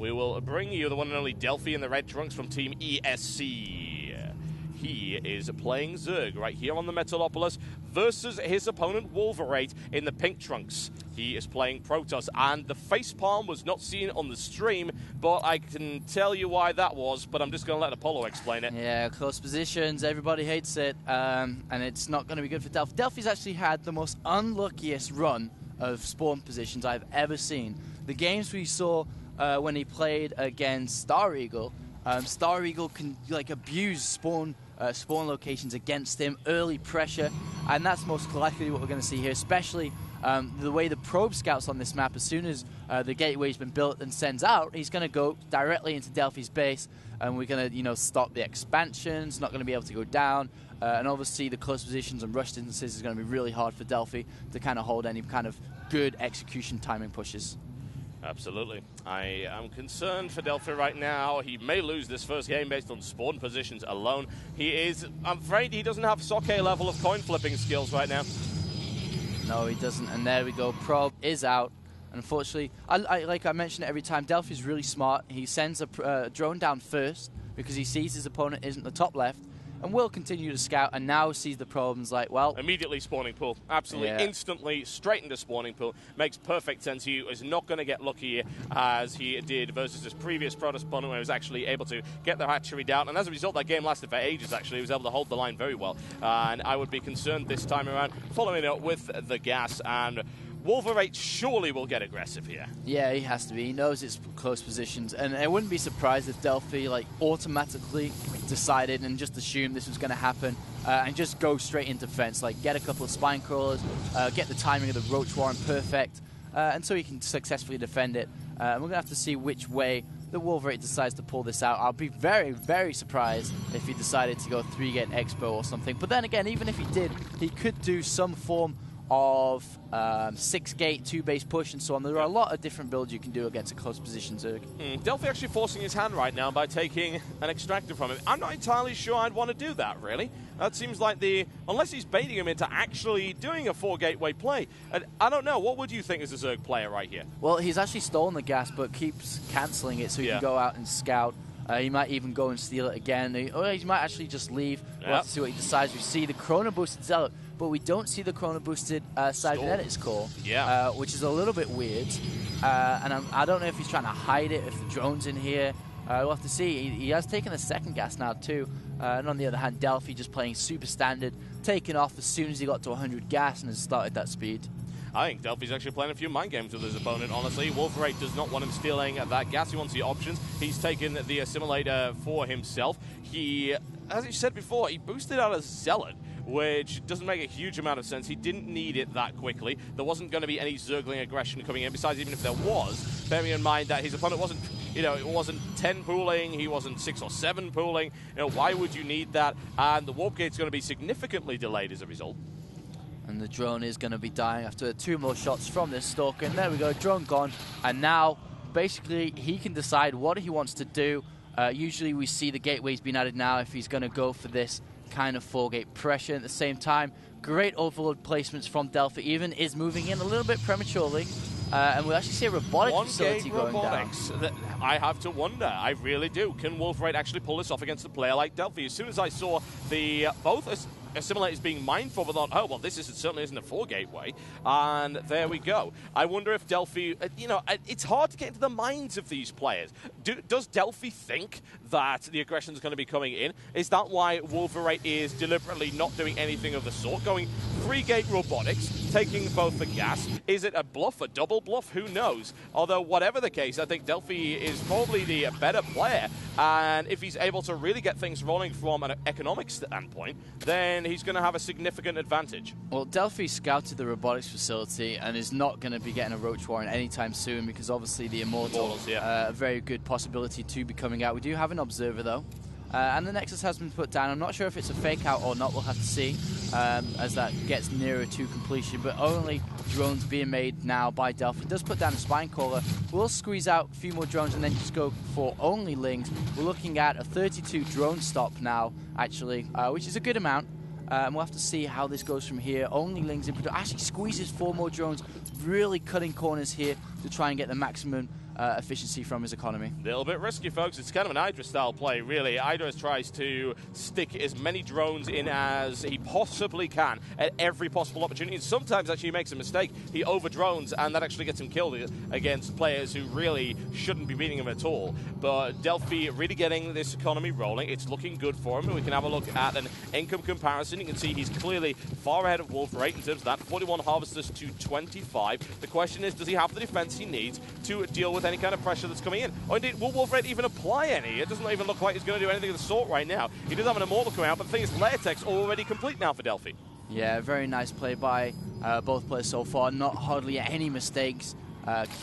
we will bring you the one and only Delphi in the red trunks from Team ESC. He is playing Zerg right here on the Metalopolis versus his opponent Wulverate in the pink trunks. He is playing Protoss, and the facepalm was not seen on the stream, but I can tell you why that was, but I'm just going to let Apollo explain it. Yeah, close positions, everybody hates it, and it's not going to be good for Delphi. Delphi's actually had the most unluckiest run of spawn positions I've ever seen. The games we saw when he played against Star Eagle, Star Eagle can abuse spawn locations against him, early pressure, and that's most likely what we're going to see here, especially the way the probe scouts on this map. As soon as the gateway's been built and sends out, he's going to go directly into Delphi's base, and we're going to stop the expansions, not going to be able to go down, and obviously the close positions and rush distances is going to be really hard for Delphi to kind of hold any kind of good execution timing pushes. Absolutely. I am concerned for Delphi right now. He may lose this first game based on spawn positions alone. I'm afraid he doesn't have Soke level of coin flipping skills right now. No, he doesn't, and there we go. Probe is out. Unfortunately, like I mention it every time, Delphi's really smart. He sends a drone down first because he sees his opponent isn't the top left, and will continue to scout, and now sees the probe and is like, well... Immediately spawning pool. Absolutely, instantly, straight into spawning pool. Makes perfect sense. He is not going to get lucky as he did versus his previous Protoss opponent, where he was actually able to get the hatchery down, and as a result, that game lasted for ages, actually. He was able to hold the line very well, and I would be concerned this time around, following it with the gas, and Wulverate surely will get aggressive here. Yeah, he has to be. He knows it's close positions, and I wouldn't be surprised if Delphi automatically decided and just assumed this was going to happen and just go straight into fence, get a couple of spine crawlers, get the timing of the Roach Warren perfect, and so he can successfully defend it. And we're going to have to see which way the Wulverate decides to pull this out. I'll be very, very surprised if he decided to go 3-gate Expo or something. But then again, even if he did, he could do some form of 6-gate, 2-base push and so on. There are a lot of different builds you can do against a close position Zerg. Delphi actually forcing his hand right now by taking an extractor from him. I'm not entirely sure I'd want to do that, really. That seems like unless he's baiting him into actually doing a 4-gateway play. And I don't know, what would you think as a Zerg player right here? Well, he's actually stolen the gas, but keeps cancelling it so he can go out and scout. He might even go and steal it again, or he might actually just leave. We'll have to see what he decides. We see the Chrono Boosted Zealot, but we don't see the Chrono Boosted Cybernetics core, which is a little bit weird. And I don't know if he's trying to hide it, if the drone's in here. We'll have to see. He has taken a second gas now too. And on the other hand, Delphi just playing super standard, taking off as soon as he got to 100 gas and has started that speed. I think Delphi's actually playing a few mind games with his opponent, honestly. Wulverate does not want him stealing that gas. He wants the options. He's taken the assimilator for himself. He, as he said before, he boosted out a Zealot, which doesn't make a huge amount of sense. He didn't need it that quickly. There wasn't going to be any Zergling aggression coming in. Besides, even if there was, bearing in mind that his opponent wasn't, it wasn't 10 pooling, he wasn't 6 or 7 pooling. Why would you need that? And the warp gate's going to be significantly delayed as a result. And the drone is going to be dying after 2 more shots from this Stalker. And there we go, drone gone. And now, basically, he can decide what he wants to do. Usually we see the gateways being added now if he's going to go for this kind of 4-gate pressure. At the same time, great overload placements from Delphi. Even is moving in a little bit prematurely. And we'll actually see a robotic facility going down. I have to wonder. I really do. Can Wulverate actually pull this off against a player like Delphi? As soon as I saw both assimilators being mindful, but thought, oh, well, this certainly isn't a 4-gateway. And there we go. I wonder if Delphi, it's hard to get into the minds of these players. Does Delphi think that the aggression is going to be coming in? Is that why Wulverate is deliberately not doing anything of the sort? Going 3-gate robotics, taking both the gas. Is it a bluff, a double bluff? Who knows? Although, whatever the case, I think Delphi is probably the better player. And if he's able to really get things rolling from an economic standpoint, then he's going to have a significant advantage. Well, Delphi scouted the robotics facility and is not going to be getting a Roach Warren anytime soon because obviously the Immortals, a very good possibility to be coming out. We do have an Observer though. And the Nexus has been put down. I'm not sure if it's a fake out or not. We'll have to see as that gets nearer to completion. But only drones being made now by Delphi. Does put down a Spine Caller. We'll squeeze out a few more drones and then just go for only Lings. We're looking at a 32 drone stop now, actually, which is a good amount. And we'll have to see how this goes from here. Only Lings in production. Actually squeezes 4 more drones. Really cutting corners here to try and get the maximum efficiency from his economy. A little bit risky, folks. It's kind of an Hydra-style play, really. Hydra tries to stick as many drones in as he possibly can at every possible opportunity. And sometimes actually he makes a mistake. He over-drones, and that actually gets him killed against players who really shouldn't be beating him at all. But Delphi really getting this economy rolling. It's looking good for him. We can have a look at an income comparison. You can see he's clearly far ahead of Wulverate in terms of that. 41 harvesters to 25. The question is, does he have the defense he needs to deal with any kind of pressure that's coming in? Or indeed, will Wulverate even apply any? It doesn't even look like he's going to do anything of the sort right now. He does have an Immortal coming out, but the thing is, layer tech's already complete now for Delphi. Yeah, very nice play by both players so far. Not hardly any mistakes.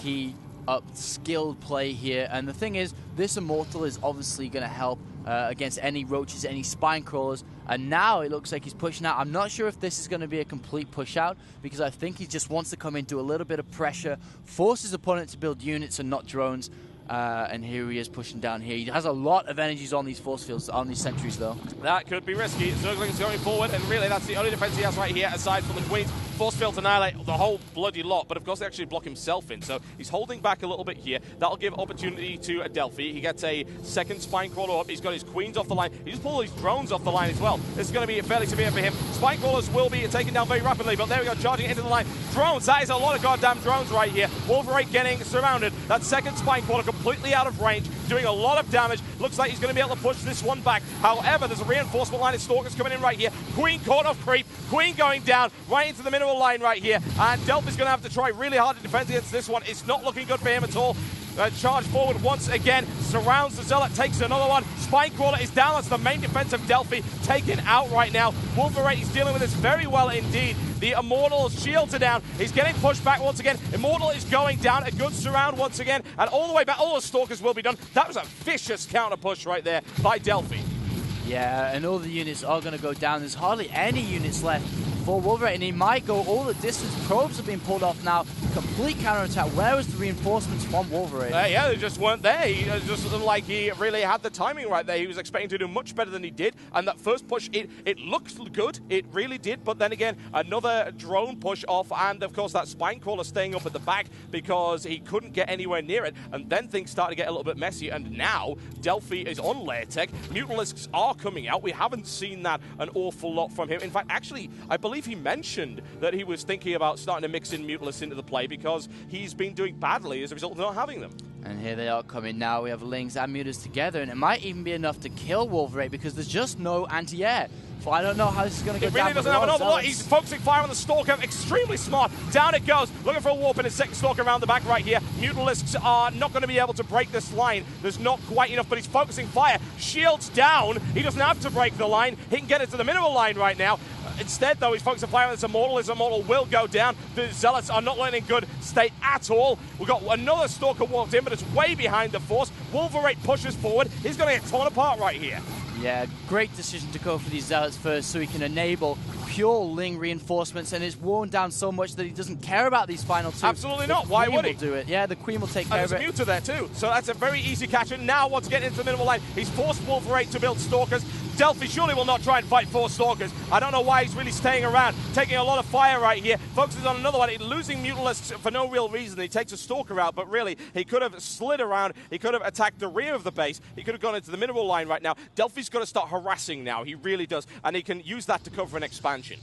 Key up skilled play here. And the thing is, this Immortal is obviously going to help against any roaches, any spine crawlers. And now it looks like he's pushing out. I'm not sure if this is going to be a complete push out, because I think he just wants to come in, do a little bit of pressure, force his opponent to build units and not drones. And here he is pushing down here. He has a lot of energies on these force fields, on these sentries, though. That could be risky. Zergling's going forward, and really that's the only defense he has right here, aside from the Queens. Force field to annihilate the whole bloody lot, but of course they actually block himself in, so he's holding back a little bit here. That'll give opportunity to Delphi. He gets a second spine crawler up. He's got his Queens off the line. He just pulled his drones off the line as well. This is going to be fairly severe for him. Spine crawlers will be taken down very rapidly, but there we go, charging into the line. Drones, that is a lot of goddamn drones right here. Wulverate getting surrounded. That second spine crawler completely out of range, doing a lot of damage. Looks like he's going to be able to push this one back. However, there's a reinforcement line of Stalkers coming in right here. Queen caught off creep. Queen going down right into the mineral line right here. And Delphi's going to have to try really hard to defend against this one. It's not looking good for him at all. Charge forward once again, surrounds the Zealot, takes another one. Spine crawler is down. That's the main defense of Delphi taken out right now. Wulverate is dealing with this very well indeed. The Immortal's shields are down. He's getting pushed back once again. Immortal is going down. A good surround once again. And all the way back, all the Stalkers will be done. That was a vicious counter push right there by Delphi. Yeah, and all the units are going to go down. There's hardly any units left for Wulverate, and he might go all the distance. Probes are being pulled off now. Complete counterattack. Where was the reinforcements from Wulverate? Yeah, they just weren't there. He just looked like he really had the timing right there. He was expecting to do much better than he did. And that first push, it looked good. It really did. But then again, another drone push off. And of course, that spine crawler staying up at the back because he couldn't get anywhere near it. And then things started to get a little bit messy. And now Delphi is on layer tech. Mutalisks are coming out. We haven't seen that an awful lot from him. In fact, actually, I believe he mentioned that he was thinking about starting to mix in Mutalisks into the play because he's been doing badly as a result of not having them. And here they are coming now. We have Lings and Mutas together, and it might even be enough to kill Wulverate because there's just no anti-air. So I don't know how this is going to go down. It really doesn't have an awful lot. He's focusing fire on the Stalker. Extremely smart. Down it goes. Looking for a warp in his second Stalker around the back right here. Mutalisks are not going to be able to break this line. There's not quite enough, but he's focusing fire. Shields down. He doesn't have to break the line. He can get it to the minimal line right now. Instead, though, he's focusing fire on this Immortal. His Immortal will go down. The Zealots are not letting in good state at all. We've got another Stalker walked in, but it's way behind the force. Wulverate pushes forward. He's going to get torn apart right here. Yeah, great decision to go for these Zealots first so he can enable pure Ling reinforcements, and it's worn down so much that he doesn't care about these final two. Absolutely not. Why would he? Do it. Yeah, the Queen will take care of it. And there's a Muta there too, so that's a very easy catch. And now what's getting into the minimal line? He's forced Wulverate to build Stalkers. Delphi surely will not try and fight 4 Stalkers. I don't know why he's really staying around, taking a lot of fire right here. Focuses on another one. He's losing Mutalisks for no real reason. He takes a Stalker out, but really, he could have slid around. He could have attacked the rear of the base. He could have gone into the mineral line right now. Delphi's got to start harassing now. He really does, and he can use that to cover an expansion.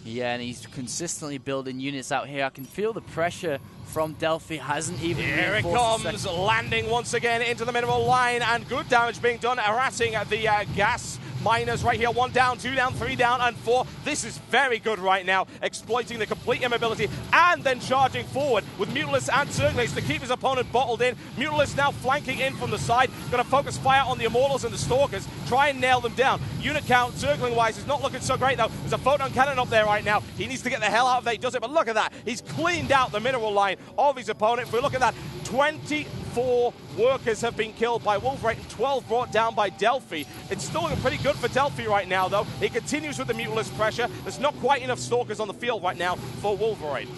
Yeah, and he's consistently building units out here. I can feel the pressure from Delphi. Hasn't even Here it comes, landing once again into the mineral line, and good damage being done, harassing the gas miners right here. 1 down, 2 down, 3 down, and 4. This is very good right now, exploiting the complete immobility and then charging forward with Mutalisks and Zerglings to keep his opponent bottled in. Mutalisks now flanking in from the side. Going to focus fire on the Immortals and the Stalkers, try and nail them down. Unit count, Zergling-wise, is not looking so great, though. There's a photon cannon up there right now. He needs to get the hell out of there. He does it, but look at that. He's cleaned out the mineral line of his opponent. If we look at that, 24 workers have been killed by Wulverate and 12 brought down by Delphi. It's still looking pretty good for Delphi right now, though. He continues with the Mutalisk pressure. There's not quite enough Stalkers on the field right now for Wulverate.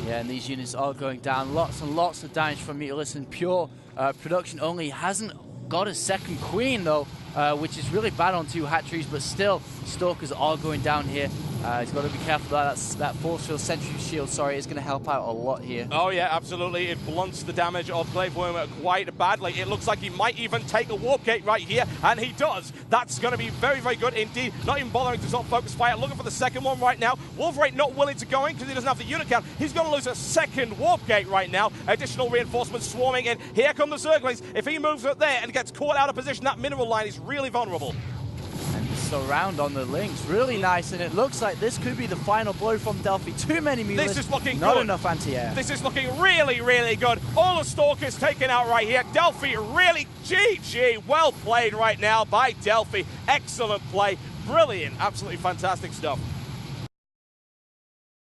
Yeah, and these units are going down. Lots and lots of damage from Mutalisks, and pure production only. Hasn't got a second Queen, though, which is really bad on 2 hat trees, but still, Stalkers are going down here. He's got to be careful. That force field sentry shield, sorry, is going to help out a lot here. Oh yeah, absolutely. It blunts the damage of Glaive Worm quite badly. It looks like he might even take a warp gate right here, and he does. That's going to be very, very good indeed. Not even bothering to sort of focus fire. Looking for the second one right now. Wulverate not willing to go in because he doesn't have the unit count. He's going to lose a second warp gate right now. Additional reinforcements swarming in. Here come the Zerglings. If he moves up there and gets caught out of position, that mineral line is really vulnerable. And the surround on the links, really nice, and it looks like this could be the final blow from Delphi. Too many mules, this is looking not good. enough anti-air. This is looking really, really good. All the Stalkers taken out right here. Delphi really, GG, well played right now by Delphi. Excellent play, brilliant, absolutely fantastic stuff.